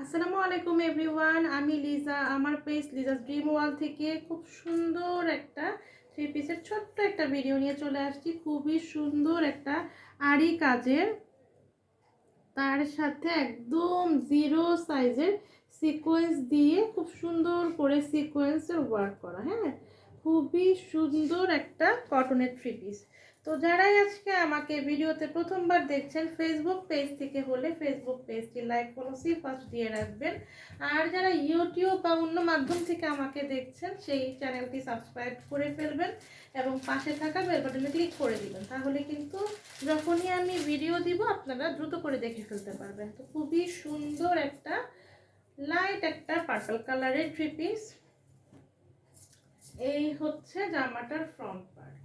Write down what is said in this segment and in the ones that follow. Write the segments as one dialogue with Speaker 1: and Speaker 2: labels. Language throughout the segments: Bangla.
Speaker 1: আসসালামু আলাইকুম এভরিওয়ান, আমি লিজা। আমার পেজ লিজাস ড্রিম ওয়ার্ল্ড থেকে খুব সুন্দর একটা থ্রি পিসের ছোট্ট একটা ভিডিও নিয়ে চলে আসছি। খুবই সুন্দর একটা আরি কাজের, তার সাথে একদম জিরো সাইজের সিকোয়েন্স দিয়ে খুব সুন্দর করে সিকোয়েন্সের ওয়ার্ক করা। হ্যাঁ, খুবই সুন্দর একটা কটনের থ্রি পিস। তো যারাই আজকে আমাকে ভিডিওতে প্রথমবার দেখছেন, ফেসবুক পেজ থেকে হলে ফেসবুক পেজটি লাইক ফলো ফার্স্ট দিয়ে রাখবেন। আর যারা ইউটিউব বা অন্য মাধ্যম থেকে আমাকে দেখছেন, সেই চ্যানেলটি সাবস্ক্রাইব করে ফেলবেন এবং পাশে থাকা বেল বাটনে ক্লিক করে দিবেন। তাহলে কিন্তু যখনই আমি ভিডিও দিব আপনারা দ্রুত করে দেখে ফেলতে পারবেন। তো খুবই সুন্দর একটা লাইট একটা পার্পল কালারের থ্রি পিস। এই হচ্ছে জামাটার ফ্রন্ট পার্ট,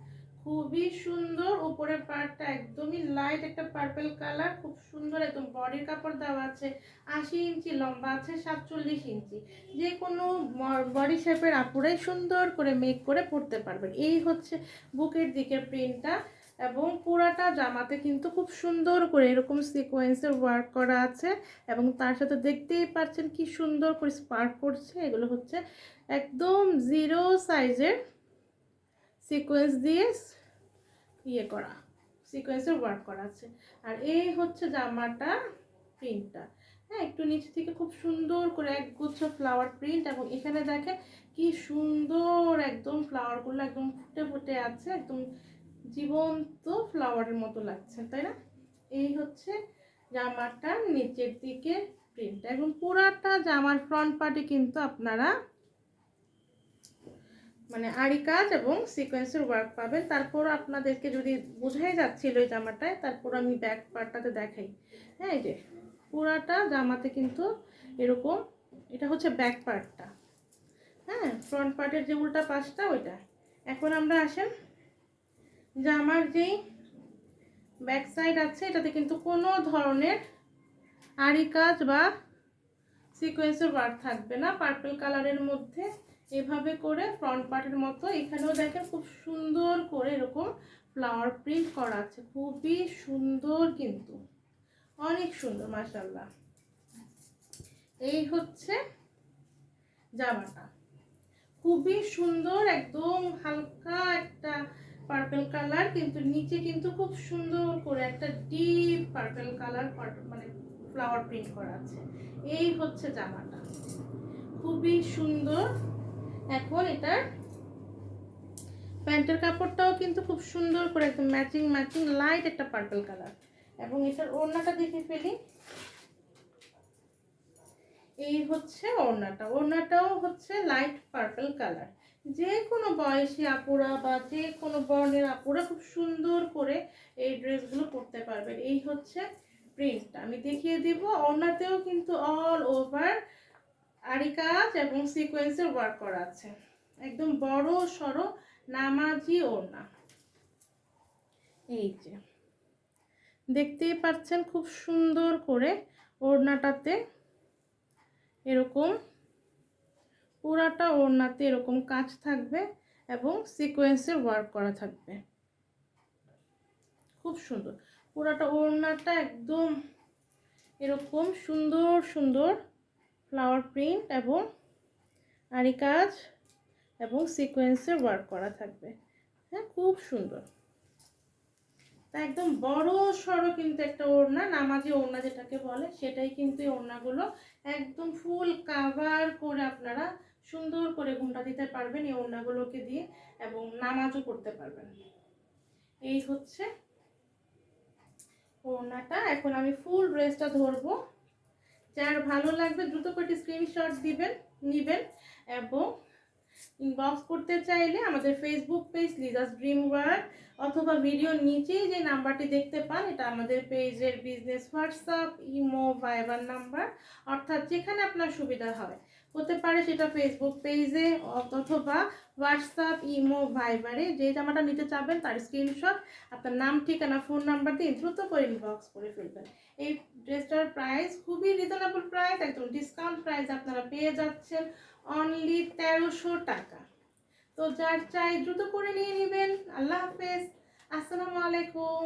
Speaker 1: খুবই সুন্দর। উপরের পার্টটা একদমই লাইট একটা পার্পল কালার, খুব সুন্দর। একদম বডির কাপড় দেওয়া আছে 80 ইঞ্চি, লম্বা আছে 47 ইঞ্চি। যে কোনো বডি শেপের আপুরাই সুন্দর করে মেক করে পরতে পারবেন। এই হচ্ছে বুকের দিকের প্রিন্টটা এবং পুরাটা জামাতে কিন্তু খুব সুন্দর করে এরকম সিকোয়েন্সের ওয়ার্ক করা আছে এবং তার সাথে দেখতেই পাচ্ছেন কি সুন্দর করে স্পার্ক করছে। এগুলো হচ্ছে একদম জিরো সাইজের সিকোয়েন্স দিয়ে করা, সিকোয়েন্সের ওয়ার্ক করা আছে। আর এই হচ্ছে জামাটা প্রিন্টটা। হ্যাঁ, একটু নিচ থেকে খুব সুন্দর করে একগুচ্ছ ফ্লাওয়ার প্রিন্ট এবং এখানে দেখেন কি সুন্দর একদম ফ্লাওয়ারগুলো একদম ফুটে ফুটে আছে, একদম জীবন্ত ফ্লাওয়ারের মতো লাগছে, তাই না? এই হচ্ছে জামাটার নিচের দিকে প্রিন্ট এবং পুরাটা জামার ফ্রন্ট পার্টে কিন্তু আপনারা মানে আরি কাজ এবং সিকোয়েন্সের ওয়ার্ক পাবেন। তারপর আপনাদেরকে যদি বোঝাই যাচ্ছিল এই জামাটায়, তারপর আমি ব্যাক পার্টটাতে দেখাই। হ্যাঁ, এই যে পুরাটা জামাতে কিন্তু এরকম, এটা হচ্ছে ব্যাক পার্টটা। হ্যাঁ, ফ্রন্ট পার্টের যে উল্টা পাশটা ওইটা। এখন আমরা আসেন জামার যেই ব্যাক সাইড আছে, এটাতে কিন্তু কোনো ধরনের আরি কাজ বা সিকোয়েন্সের ওয়ার্ক থাকবে না। পার্পল কালারের মধ্যে এভাবে করে ফ্রন্ট পার্টের মতো এখানেও দেখেন খুব সুন্দর করে এরকম ফ্লাওয়ার প্রিন্ট করা আছে। খুবই সুন্দর, কিন্তু অনেক সুন্দর মাশাআল্লাহ। এই হচ্ছে জামাটা, খুবই সুন্দর, একদম হালকা একটা পার্পল কালার, কিন্তু নিচে কিন্তু খুব সুন্দর করে একটা ডিপ পার্পল কালার মানে ফ্লাওয়ার প্রিন্ট করা আছে। এই হচ্ছে জামাটা, খুবই সুন্দর। এখন এটার প্যান্টের কাপড়টাও কিন্তু খুব সুন্দর করে একদম ম্যাচিং ম্যাচিং লাইট একটা পার্পল কালার এবং এটার ওড়নাটা দেখে ফেলি। এই হচ্ছে ওড়নাটা, ওড়নাটাও হচ্ছে লাইট পার্পল কালার। যে কোনো বয়সী আপুরা বা যে কোনো বর্ণের আপুরা খুব সুন্দর করে এই ড্রেসগুলো পরতে পারবেন। এই হচ্ছে প্রিন্টটা, আমি দেখিয়ে দিব। ওড়নাতেও কিন্তু অল ওভার আরি কাজ এবং সিকোয়েন্সের ওয়ার্ক করা আছে, একদম বড় সড়ো নামাজি ওড়না। এই যে দেখতেই পাচ্ছেন খুব সুন্দর করে ওড়নাটাতে এরকম পুরাটা ওড়নাতে এরকম কাজ থাকবে এবং সিকোয়েন্সের ওয়ার্ক করা থাকবে, খুব সুন্দর। পুরাটা ওড়নাটা একদম এরকম সুন্দর সুন্দর ফ্লাওয়ার প্রিন্ট এবং আরি কাজ এবং সিকোয়েন্সের ওয়ার্ক করা থাকবে। হ্যাঁ, খুব সুন্দর। তা একদম বড় সড়ো কিন্তু একটা ওড়না, নামাজি ওড়না যেটাকে বলে, সেটাই কিন্তু এই ওড়নাগুলো একদম ফুল কাভার করে আপনারা সুন্দর করে ঘুমটা দিতে পারবেন এই ওড়নাগুলোকে দিয়ে এবং নামাজও করতে পারবেন। এই হচ্ছে ওড়নাটা। এখন আমি ফুল ড্রেসটা ধরবো। যার ভালো লাগবে দ্রুত করে স্ক্রিনশট নিবেন এবং ইনবক্স করতে চাইলে আমাদের Facebook page Liza's dream world অথবা ভিডিওর নিচেই যে নাম্বারটি দেখতে পান, এটা আমাদের পেজের বিজনেস হোয়াটসঅ্যাপ, ইমো, ভাইবার নাম্বার। অর্থাৎ যেখানে আপনার সুবিধা হয়, হতে পারে সেটা ফেসবুক পেজে অথবা হোয়াটসঅ্যাপ, ইমো, ভাইবারে যে জামাটা নিতে চাবেন তার স্ক্রিনশট আপনার নাম, ঠিকানা, ফোন নাম্বার দিয়ে দ্রুত করে ইনবক্স করে ফেলবেন। এই ড্রেসটার প্রাইস খুবই রিজনেবল প্রাইস, একদম ডিসকাউন্ট প্রাইস আপনারা পেয়ে যাচ্ছেন অনলি 1300 টাকা। তো যার চাই দ্রুত করে নিয়ে নেবেন। আল্লাহ হাফেজ, আসসালামু আলাইকুম।